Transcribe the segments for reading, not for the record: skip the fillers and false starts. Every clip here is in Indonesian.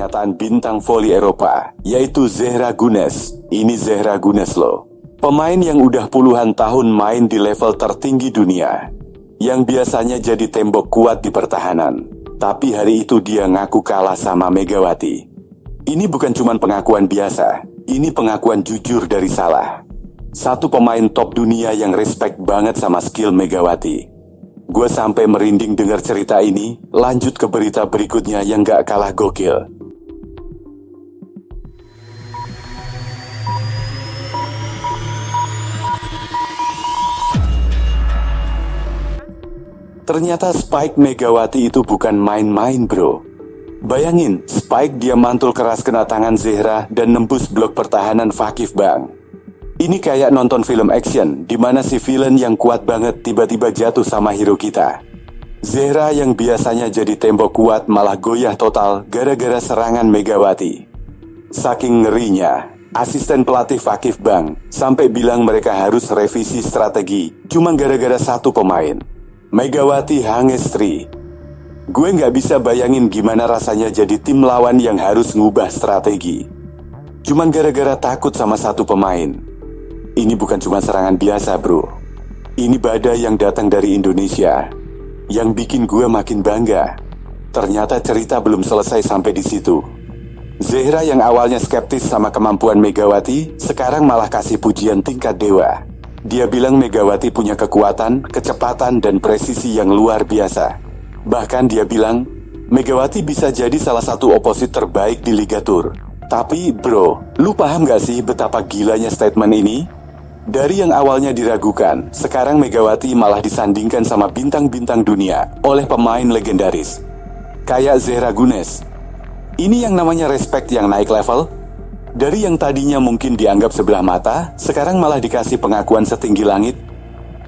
penataan bintang voli Eropa, yaitu Zehra Gunes. Ini Zehra Gunes loh. Pemain yang udah puluhan tahun main di level tertinggi dunia, yang biasanya jadi tembok kuat di pertahanan. Tapi hari itu dia ngaku kalah sama Megawati. Ini bukan cuma pengakuan biasa, ini pengakuan jujur dari Salah. Satu pemain top dunia yang respect banget sama skill Megawati. Gue sampai merinding dengar cerita ini. Lanjut ke berita berikutnya yang gak kalah gokil. Ternyata Spike Megawati itu bukan main-main bro. Bayangin, Spike dia mantul keras kena tangan Zehra dan nembus blok pertahanan Fakif Bang. Ini kayak nonton film action, di mana si villain yang kuat banget tiba-tiba jatuh sama hero kita. Zehra yang biasanya jadi tembok kuat malah goyah total gara-gara serangan Megawati. Saking ngerinya, asisten pelatih Fakif Bang sampai bilang mereka harus revisi strategi cuma gara-gara satu pemain, Megawati Hangestri. Gue nggak bisa bayangin gimana rasanya jadi tim lawan yang harus ngubah strategi cuman gara-gara takut sama satu pemain. Ini bukan cuma serangan biasa bro. Ini badai yang datang dari Indonesia. Yang bikin gue makin bangga. Ternyata cerita belum selesai sampai di situ. Zehra yang awalnya skeptis sama kemampuan Megawati, sekarang malah kasih pujian tingkat dewa. Dia bilang Megawati punya kekuatan, kecepatan, dan presisi yang luar biasa. Bahkan dia bilang, Megawati bisa jadi salah satu oposit terbaik di Liga Tour. Tapi bro, lu paham gak sih betapa gilanya statement ini? Dari yang awalnya diragukan, sekarang Megawati malah disandingkan sama bintang-bintang dunia oleh pemain legendaris kayak Zehra Gunes. Ini yang namanya respect yang naik level. Dari yang tadinya mungkin dianggap sebelah mata, sekarang malah dikasih pengakuan setinggi langit.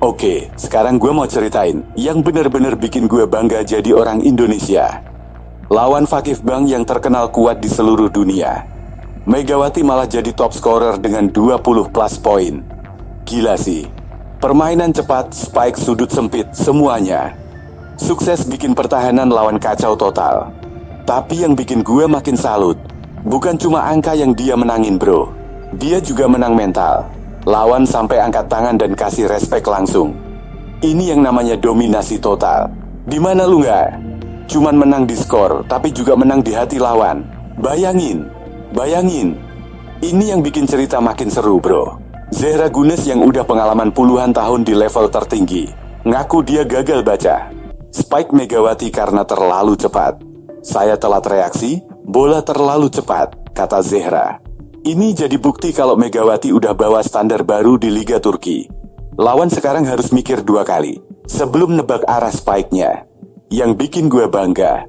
Oke, sekarang gue mau ceritain yang bener-bener bikin gue bangga jadi orang Indonesia. Lawan Fakif Bang yang terkenal kuat di seluruh dunia, Megawati malah jadi top scorer dengan 20 plus poin. Gila sih. Permainan cepat, spike sudut sempit, semuanya. Sukses bikin pertahanan lawan kacau total. Tapi yang bikin gue makin salut, bukan cuma angka yang dia menangin bro. Dia juga menang mental. Lawan sampai angkat tangan dan kasih respect langsung. Ini yang namanya dominasi total. Dimana lu nggak? Cuman menang di skor, tapi juga menang di hati lawan. Bayangin. Ini yang bikin cerita makin seru bro. Zehra Gunes yang udah pengalaman puluhan tahun di level tertinggi, ngaku dia gagal baca spike Megawati karena terlalu cepat. Saya telat reaksi, bola terlalu cepat, kata Zehra. Ini jadi bukti kalau Megawati udah bawa standar baru di Liga Turki. Lawan sekarang harus mikir 2 kali sebelum nebak arah spike-nya. Yang bikin gue bangga,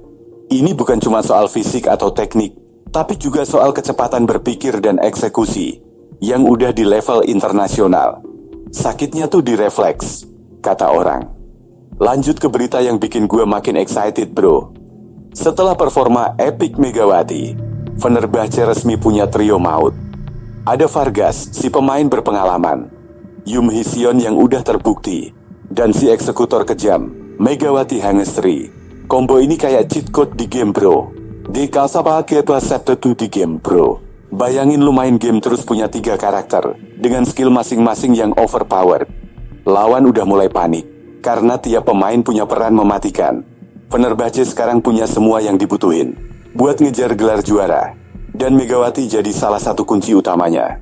ini bukan cuma soal fisik atau teknik, tapi juga soal kecepatan berpikir dan eksekusi yang udah di level internasional. Sakitnya tuh di refleks, kata orang. Lanjut ke berita yang bikin gue makin excited bro. Setelah performa epic Megawati, Fenerbahce resmi punya trio maut. Ada Vargas, si pemain berpengalaman, Yum Hision yang udah terbukti, dan si eksekutor kejam, Megawati Hangestri. Combo ini kayak cheat code di game bro. Di Kasapa Ketua Septetu di game bro. Bayangin lu main game terus punya 3 karakter dengan skill masing-masing yang overpowered. Lawan udah mulai panik karena tiap pemain punya peran mematikan. Fenerbahce sekarang punya semua yang dibutuhin buat ngejar gelar juara, dan Megawati jadi salah satu kunci utamanya.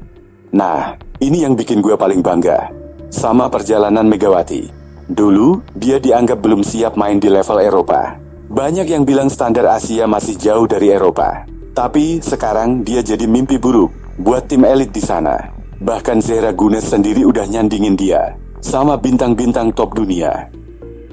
Nah, ini yang bikin gue paling bangga sama perjalanan Megawati. Dulu, dia dianggap belum siap main di level Eropa. Banyak yang bilang standar Asia masih jauh dari Eropa. Tapi sekarang dia jadi mimpi buruk buat tim elit di sana. Bahkan Zehra Gunes sendiri udah nyandingin dia sama bintang-bintang top dunia.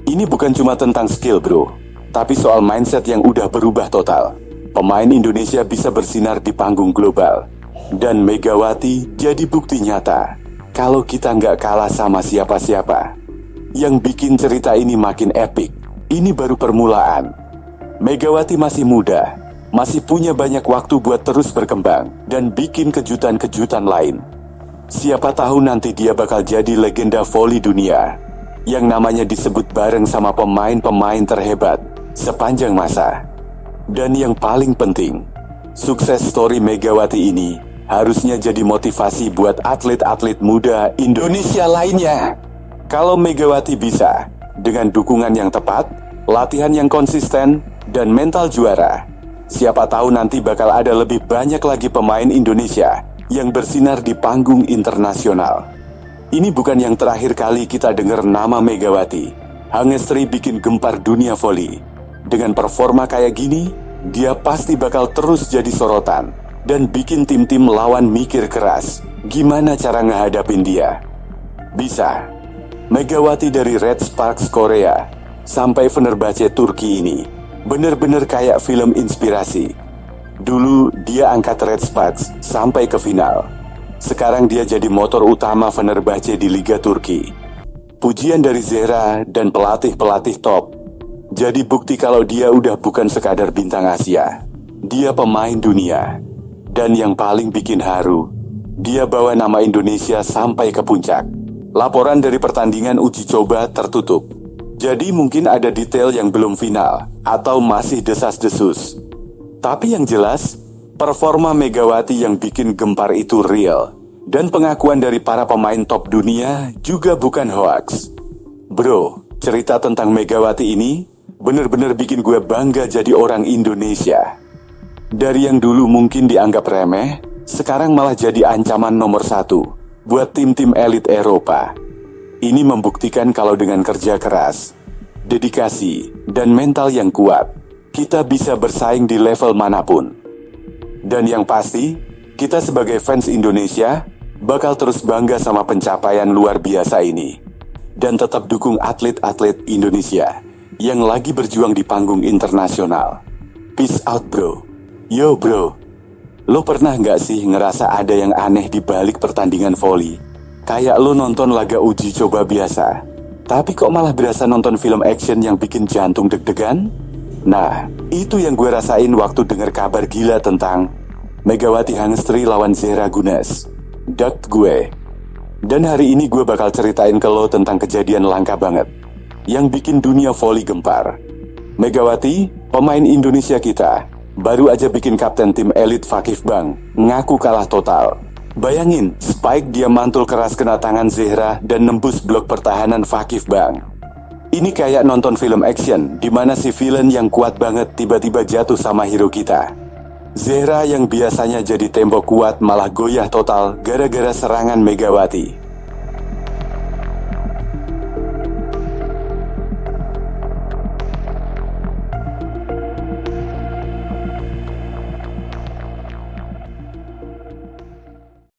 Ini bukan cuma tentang skill bro, tapi soal mindset yang udah berubah total. Pemain Indonesia bisa bersinar di panggung global. Dan Megawati jadi bukti nyata kalau kita nggak kalah sama siapa-siapa. Yang bikin cerita ini makin epic, ini baru permulaan. Megawati masih muda, masih punya banyak waktu buat terus berkembang dan bikin kejutan-kejutan lain. Siapa tahu nanti dia bakal jadi legenda voli dunia yang namanya disebut bareng sama pemain-pemain terhebat sepanjang masa. Dan yang paling penting, Sukses story Megawati ini harusnya jadi motivasi buat atlet-atlet muda Indonesia lainnya. Kalau Megawati bisa, dengan dukungan yang tepat, latihan yang konsisten, dan mental juara, siapa tahu nanti bakal ada lebih banyak lagi pemain Indonesia yang bersinar di panggung internasional. Ini bukan yang terakhir kali kita dengar nama Megawati. Hangestri bikin gempar dunia voli. Dengan performa kayak gini, dia pasti bakal terus jadi sorotan dan bikin tim-tim lawan mikir keras gimana cara ngehadapin dia. Bisa. Megawati dari Red Sparks Korea sampai Fenerbahce Turki ini bener-bener kayak film inspirasi. Dulu dia angkat Red Sparks sampai ke final. Sekarang dia jadi motor utama Fenerbahce di Liga Turki. Pujian dari Zehra dan pelatih-pelatih top jadi bukti kalau dia udah bukan sekadar bintang Asia. Dia pemain dunia. Dan yang paling bikin haru, dia bawa nama Indonesia sampai ke puncak. Laporan dari pertandingan uji coba tertutup. Jadi mungkin ada detail yang belum final atau masih desas-desus. Tapi yang jelas, performa Megawati yang bikin gempar itu real. Dan pengakuan dari para pemain top dunia juga bukan hoaks. Bro, cerita tentang Megawati ini bener-bener bikin gue bangga jadi orang Indonesia. Dari yang dulu mungkin dianggap remeh, sekarang malah jadi ancaman nomor 1 buat tim-tim elit Eropa. Ini membuktikan kalau dengan kerja keras, dedikasi, dan mental yang kuat, kita bisa bersaing di level manapun. Dan yang pasti, kita sebagai fans Indonesia bakal terus bangga sama pencapaian luar biasa ini. Dan tetap dukung atlet-atlet Indonesia yang lagi berjuang di panggung internasional. Peace out bro. Yo bro, lo pernah nggak sih ngerasa ada yang aneh di balik pertandingan voli? Kayak lo nonton laga uji coba biasa, tapi kok malah berasa nonton film action yang bikin jantung deg-degan? Nah, itu yang gue rasain waktu dengar kabar gila tentang Megawati Hangestri lawan Zehra Gunes. Dakt gue. Dan hari ini gue bakal ceritain ke lo tentang kejadian langka banget yang bikin dunia voli gempar. Megawati, pemain Indonesia kita, baru aja bikin kapten tim elit Fakif Bang ngaku kalah total. Bayangin, spike dia mantul keras kena tangan Zehra dan nembus blok pertahanan Fakif Bang. Ini kayak nonton film action di mana si villain yang kuat banget tiba-tiba jatuh sama hero kita. Zehra yang biasanya jadi tembok kuat malah goyah total gara-gara serangan Megawati.